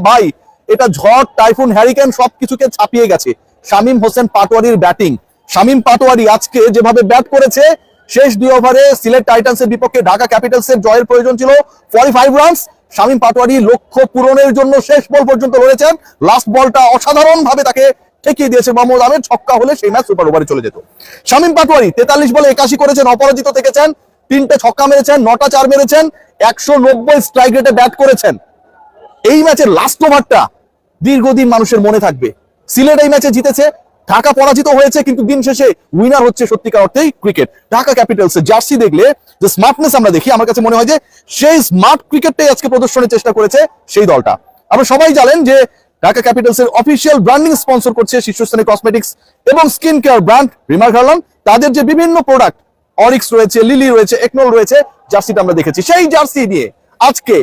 ভাই এটা ঝড় টাইফুন হ্যারিকেন সবকিছুকে ছাপিয়ে গেছে শামীম হোসেন পাটোয়ারির ব্যাটিং। শামীম পাটোয়ারি আজকে যেভাবে ব্যাট করেছে, শেষ 2 ওভারে সিলেট টাইটান্সের বিপক্ষে ঢাকা ক্যাপিটালসের জয়ের প্রয়োজন ছিল 45 রানস। শামীম পাটোয়ারি লক্ষ্য পূরণের জন্য শেষ বল পর্যন্ত লড়েছেন। লাস্ট বলটা অসাধারণ ভাবে তাকে ঠেকিয়ে দিয়েছে মোহাম্মদ আমির। ছক্কা হলে সেই ম্যাচ সুপার ওভারে চলে যেত। শামীম পাটোয়ারি 43 বলে 81 করেছেন, অপরাজিত থেকেছেন, 3টে ছক্কা মেরেছেন, 9টা 4 মেরেছেন, 190 স্ট্রাইক রেটে ব্যাট করেছেন। এই ম্যাচের লাস্ট ওভারটা দীর্ঘদিন মানুষের মনে থাকবে। সিলেট এই ম্যাচে জিতেছে, ঢাকা পরাজিত হয়েছে, কিন্তু দিন শেষে উইনার হচ্ছে সত্যিকার অর্থেই ক্রিকেট। ঢাকা ক্যাপিটালস এর জার্সি দেখলে যে স্মার্টনেস আমরা দেখি, আমার কাছে মনে হয় যে সেই স্মার্ট ক্রিকেটটাই আজকে প্রদর্শনের চেষ্টা করেছে সেই দলটা। আপনারা সবাই জানেন যে ঢাকা ক্যাপিটালস এর অফিসিয়াল ব্র্যান্ডিং স্পন্সর করছে শীর্ষস্থানীয় কসমেটিক্স এবং স্কিন কেয়ার ব্র্যান্ড রিমার্ক হার্লান। তাদের যে বিভিন্ন প্রোডাক্ট অরিক্স রয়েছে, লিলি রয়েছে, একনল রয়েছে, জার্সিটা আমরা দেখেছি। সেই জার্সি নিয়ে আজকে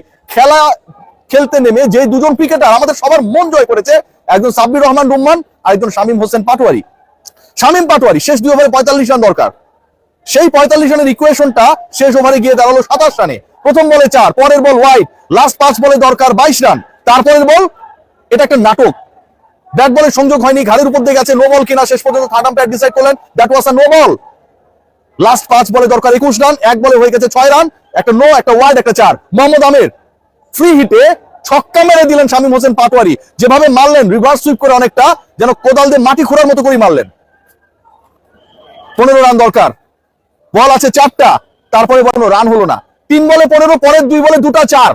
খেলতে নেমে যে দুজন ক্রিকেটার আমাদের সবার মন জয় করেছে, একজন সাব্বির রহমান রুম্মান আর একজন শামীম হোসেন পাটোয়ারি। শামীম পাটোয়ারি শেষ 2 ওভারে 45 রান দরকার, সেই 45 রানের ইকুয়েশনটা শেষ ওভারে গিয়ে দাঁড়ালো 27 রানে। প্রথম বলে 4, পরের বল ওয়াইড, লাস্ট 5 বলে দরকার 22 রান, তারপরের বল এটা একটা নাটক। ব্যাট বলের সংযোগ হয়নি, ঘাড়ের উপর দিয়ে গেছে, নো বল কিনা শেষ পর্যন্ত থার্ড আম্পায়ার ডিসাইড করলেন that was a no ball. Last 5 বলে দরকার 21 রান, এক বলে হয়ে গেছে 6 রান, একটা নো, একটা ওয়াইড, একটা 4। মোহাম্মদ আমির ফ্রি হিটে ছক্কা মেরে দিলেন শামীম হোসেন পাটোয়ারি, যেভাবে মারলেন রিভার্স সুইপ করে, অনেকটা যেন কোদাল দিয়ে মাটি খোঁড়ার মতো করে মারলেন। 15 রান দরকার, বল আছে 4টা, তারপরে কোনো রান হলো না। 3 বলে 15, পরের 2 বলে 2টা 4,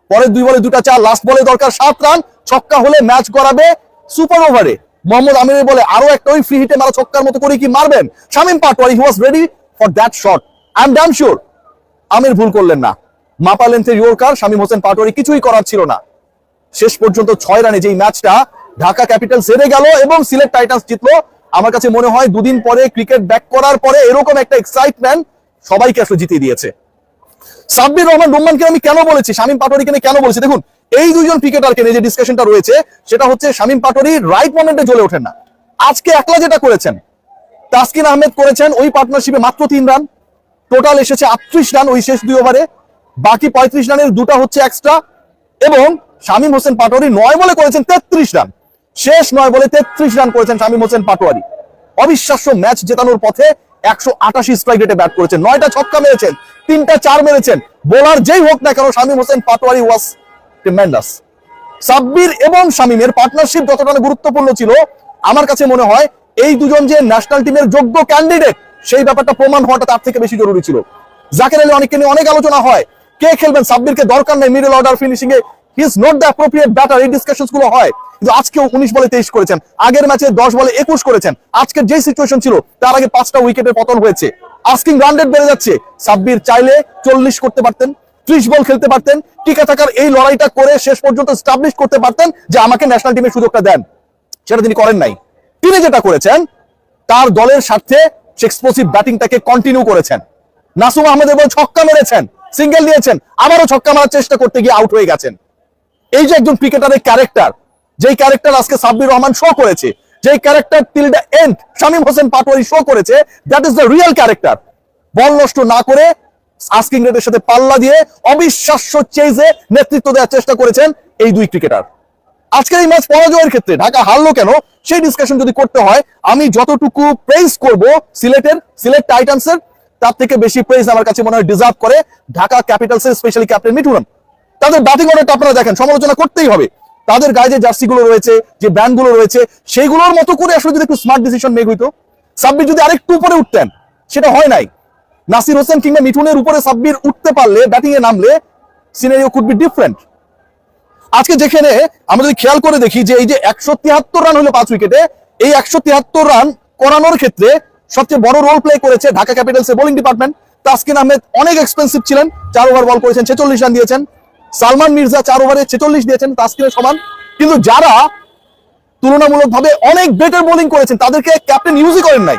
পরের 2 বলে 2টা 4, লাস্ট বলে দরকার 7 রান। ছক্কা হলে ম্যাচ গড়াবে সুপার ওভারে। মোহাম্মদ আমিরের বলে আরো একটা ওই ফ্রি হিটে মারা ছক্কার মতো করে কি মারবেন Shamim Patwari. He was ready for that shot. I am damn sure Amir ভুল করলেন না। মাপা লেন্থের ইয়র্কার শামীম হোসেন পাটোয়ারি কিছুই করার ছিল না। শেষ পর্যন্ত 6 রানে যেই ম্যাচটা ঢাকা ক্যাপিটালস হেরে গেল এবং সিলেট টাইটান্স জিতলো, আমার কাছে মনে হয় দুদিন পরে ক্রিকেট ব্যাক করার পরে এরকম একটা এক্সাইটমেন্ট সবাইকে আসলে জিতিয়ে দিয়েছে। সাব্বির রহমান রুম্মানকে আমি কেন বলেছি, শামীম পাটোয়ারিকে কেন বলেছি, দেখুন এই দুইজন ক্রিকেটারকে নিয়ে যে ডিসকাশনটা রয়েছে সেটা হচ্ছে শামীম পাটোয়ারি রাইট মোমেন্টে জ্বলে ওঠেন না। আজকে একলা যেটা করেছেন, তাসকিন আহমেদ করেছেন ওই পার্টনারশিপে মাত্র 3 রান, টোটাল এসেছে 38 রান ওই শেষ 2 ওভারে, বাকি 35 রানের 2টা হচ্ছে এক্সট্রা। এবং শামীম হোসেন পাটোয়ারি 9 বলে করেছেন 33 রান, শেষ 9 বলে 33 রান করেছেন শামীম হোসেন পাটোয়ারি। অবিশ্বাস্য ম্যাচ জেতানোর পথে 188 স্ট্রাইক রেটে ব্যাট করেছেন, 9টা ছক্কা মেরেছেন, 3টা 4 মেরেছেন। বোলার যেই হোক না কেন শামীম হোসেন পাটোয়ারি ওয়াজ ট্রিমেন্ডাস। সাব্বির এবং শামীমের পার্টনারশিপ যতটা গুরুত্বপূর্ণ ছিল, আমার কাছে মনে হয় এই দুজন যে ন্যাশনাল টিমের যোগ্য ক্যান্ডিডেট সেই ব্যাপারটা প্রমাণ হওয়াটা তার থেকে বেশি জরুরি ছিল। জাকের আলী অনেককে নিয়ে অনেক আলোচনা হয়, কে খেলবেন, সাব্বিরকে দরকার নেই middle order finishing A, he is not the appropriate batter, এই ডিসকাশনস গুলো হয়। কিন্তু আজকেও 19 বলে 23 করেছেন, আগের ম্যাচে 10 বলে 21 করেছেন। আজকের যে সিচুয়েশন ছিল তার আগে 5টা উইকেটের পতন হয়েছে, আস্কিং রান রেট বেড়ে যাচ্ছে। সাব্বির চাইলে 40 করতে পারতেন, 30 বল খেলতে পারতেন, টিকে থাকার এই লড়াইটা করে শেষ পর্যন্ত এস্টাবলিশ করতে পারতেন যে আমাকে ন্যাশনাল টিমের সুযোগটা দেন, সেটা তিনি করেন নাই। তিনি যেটা করেছেন তার দলের স্বার্থে এক্সপ্লোসিভ ব্যাটিংটাকে কন্টিনিউ করেছেন। নাসুম আহমেদের বল ছক্কা মেরেছেন, সিঙ্গেল দিয়েছেন, আবারও ছক্কা মারার চেষ্টা করতে গিয়ে আউট হয়ে গেছেন। এই যে একজন ক্রিকেটারের ক্যারেক্টার, যেই ক্যারেক্টার আজকে সাব্বির রহমান শো করেছে, যেই character till the end Shamim Hossain Patwari show করেছে, that is the real character. Ball নষ্ট না করে আস্কিং রেটের সাথে পাল্লা দিয়ে অবিশ্বাস্য চেজে নেতৃত্ব দেওয়ার চেষ্টা করেছেন এই দুই ক্রিকেটার। আজকের এই ম্যাচ পরাজয়ের ক্ষেত্রে ঢাকা হারলো কেন সেই ডিসকাশন যদি করতে হয়, আমি যতটুকু প্রেইজ করব সিলেট টাইটান্সের, তার থেকে বেশি প্রেইজ আমার কাছে মনে হয় ডিজার্ভ করে ঢাকা ক্যাপিটালসের স্পেশালি ক্যাপ্টেন মিঠুন। তাদের ব্যাটিং অর্ডারটা আপনারা দেখেন, সমালোচনা করতেই হবে। তাদের গায়ে যে জার্সি গুলো রয়েছে, যে ব্যান্ড গুলো রয়েছে, সেইগুলোর মতো করে আসলে যদি একটু স্মার্ট ডিসিশন মেক হইতো, সাব্বির যদি আরেকটু উপরে উঠতেন, সেটা হয় নাই। নাসির হোসেন কিংবা মিঠুনের উপরে সাব্বির উঠতে পারলে, ব্যাটিং এ নামলে সিনারিও কুড বি ডিফারেন্ট। আজকে যেখানে আমরা যদি খেয়াল করে দেখি যে এই যে 173 রান হলো 5 উইকেটে, এই 173 রান করানোর ক্ষেত্রে সবচেয়ে বড় রোল প্লে করেছে ঢাকা ক্যাপিটালসের বোলিং ডিপার্টমেন্ট। তাসকিন আহমেদ অনেক এক্সপেন্সিভ ছিলেন, 4 ওভার বল করেছেন, 46 রান দিয়েছেন। সালমান মির্জা 4 ওভারে 46 দিয়েছেন, তাসকিনের সমান। কিন্তু যারা তুলনামূলকভাবে অনেক বেটার বোলিং করেছেন তাদেরকে ক্যাপ্টেন ইউজই করেন নাই।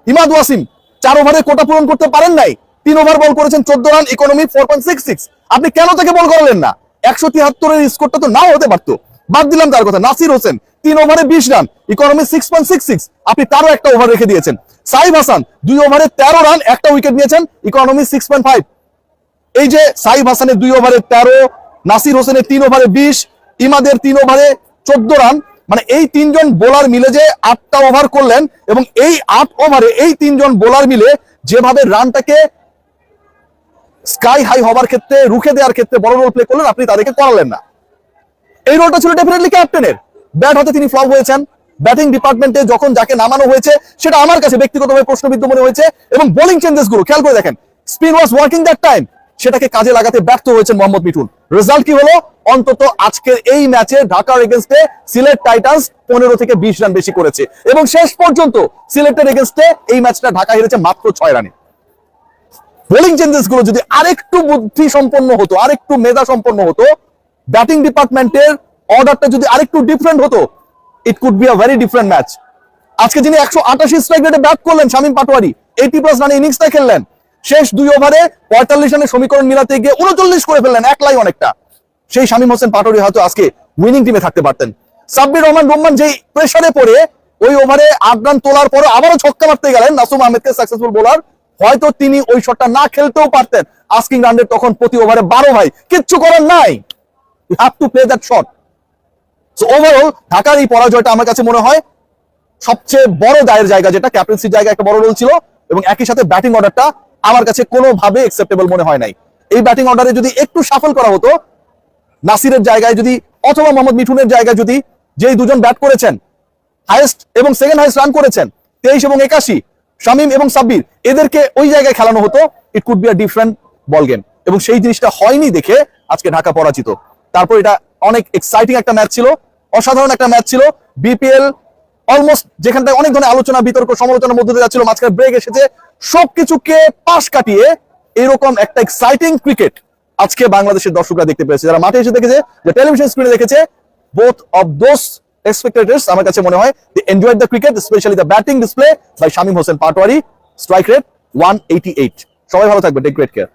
ইমাদ ওয়াসিম 4 ওভারে কোটা পূরণ করতে পারেন নাই, 3 ওভার বল করেছেন, 14 রান, ইকোনমি 4.66। আপনি কেন তাকে বল করালেন না? 173 এর স্কোরটা তো নাও হতে পারতো, বাদ দিলাম তার কথা। নাসির হোসেন 3 ওভারে 20 রান, ইকোনমি 6.66, আপনি তারও একটা ওভার রেখে দিয়েছেন। সাইফ হাসান 2 ওভারে 13 রান, একটা উইকেট নিয়েছেন, ইকোনমি 6.5। এই যে সাইফ হাসানের 2 ওভারে 13, নাসির হোসেনের 3 ওভারে 20, ইমাদের 3 ওভারে 14 রান, মানে এই 3 জন বোলার মিলে যে 8টা ওভার করলেন এবং এই 8 ওভারে এই 3 জন বোলার মিলে যেভাবে রানটাকে স্কাই হাই হবার ক্ষেত্রে রুখে দেওয়ার ক্ষেত্রে বড় রোল প্লে করলেন, আপনি তাদেরকে করালেন না। এই রোলটা ছিল ডেফিনেটলি ক্যাপ্টেনের। ব্যাট হাতে তিনি ফ্লপ হয়েছেন। ব্যাটিং ডিপার্টমেন্টে যখন যাকে নামানো হয়েছে সেটা আমার কাছে ব্যক্তিগতভাবে প্রশ্নবিদ্ধ মনে হয়েছে, এবং বোলিং চেঞ্জেস গুলো খেয়াল করে দেখেন, spin was working that time, সেটাকে কাজে লাগাতে ব্যর্থ হয়েছেন মোহাম্মদ মিঠুন। রেজাল্ট কি হলো? অন্তত আজকের এই ম্যাচে ঢাকার এগেইনস্টে সিলেট টাইটান্স 15 থেকে 20 রান বেশি করেছে, এবং শেষ পর্যন্ত সিলেটের এগেইনস্টে এই ম্যাচটা ঢাকা হেরেছে মাত্র 6 রানে। বোলিং চেঞ্জেস গুলো যদি আরেকটু বুদ্ধি সম্পন্ন হতো, আরেকটু মেধা সম্পন্ন হতো, ব্যাটিং ডিপার্টমেন্টের অর্ডারটা যদি আরেকটু ডিফারেন্ট হতো, it could be a very different match. আজকে যিনি 188 স্ট্রাইক রেটে ব্যাট করলেন শামীম পাটোয়ারি, 80+ রানে ইনিংসটা খেললেন, শেষ 2 ওভারে 45 রানের সমীকরণ মিলাতে গিয়ে 39 করে ফেললেন, এক লাই অনেকটা। সেই শামীম হোসেন পাটোয়ারি হয়তো আজকে উইনিং টিমে থাকতে পারতেন। সাব্বির রহমান যেই প্রেসারে পড়ে ওই ওভারে 8 রান তোলার পরে আবারও ছক্কা মারতে গেলেন নাসুম আহমেদকে, সাকসেসফুল বোলার, হয়তো তিনি ওই শটটা না খেলতেও পারতেন। আস্কিং রান রেট তখন প্রতি ওভারে 12 ভাই, কিচ্ছু করার নাই, you have to play that shot. So overall ঢাকার এই পরাজয়টা আমার কাছে মনে হয় সবচেয়ে বড় দায়ের জায়গা, যেটা ক্যাপ্টেন্সির জায়গা একটা বড় রোল ছিল, এবং একই সাথে ব্যাটিং অর্ডারটা আমার কাছে কোনোভাবে অ্যাকসেপ্টেবল মনে হয় নাই। এই ব্যাটিং অর্ডারে যদি একটু শাফল করা হতো, নাসিরের জায়গায় যদি অথবা মোহাম্মদ মিঠুনের জায়গায় যদি, যেই দুজন ব্যাট করেছেন হাইয়েস্ট এবং সেকেন্ড হাইয়েস্ট রান করেছেন 23 এবং 81, শামীম এবং সাব্বির, এদেরকে ওই জায়গায় খেলানো হতো, it could be a different ball game. এবং সেই জিনিসটা হয়নি দেখে আজকে ঢাকা পরাজিত। তারপর এটা অনেক এক্সাইটিং একটা ম্যাচ ছিল, অসাধারণ একটা ম্যাচ ছিল। বিপিএল অলমোস্ট যেখানটায় অনেক ধরনের আলোচনা বিতর্ক সমালোচনার মধ্যে দিয়ে যাচ্ছিল, মাঝখানে ব্রেক এসেছে, সবকিছুকে পাশ কাটিয়ে এরকম একটা এক্সাইটিং ক্রিকেট আজকে বাংলাদেশের দর্শকরা দেখতে পেয়েছে, যারা মাঠে এসে দেখেছে, যে টেলিভিশন স্ক্রিনে দেখেছে। বোথ অফ দোজ spectators আমার কাছে মনে হয় they enjoyed the cricket, especially the batting display by Shamim Hossain Patwari, strike rate 188। সবাই ভালো থাকবেন, টেক গ্রেট কেয়ার।